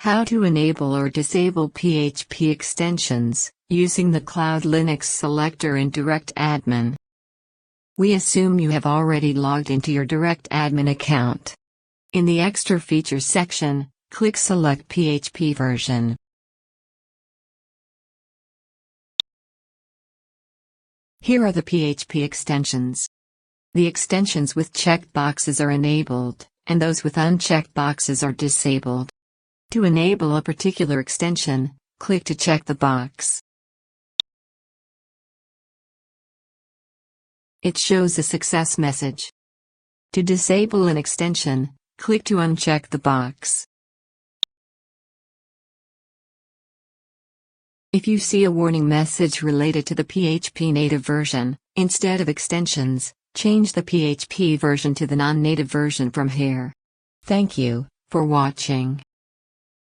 How to enable or disable PHP extensions, using the CloudLinux Selector in DirectAdmin. We assume you have already logged into your DirectAdmin account. In the Extra Features section, click Select PHP version. Here are the PHP extensions. The extensions with checked boxes are enabled, and those with unchecked boxes are disabled. To enable a particular extension, click to check the box. It shows a success message. To disable an extension, click to uncheck the box. If you see a warning message related to the PHP native version, instead of extensions, change the PHP version to the non-native version from here. Thank you for watching.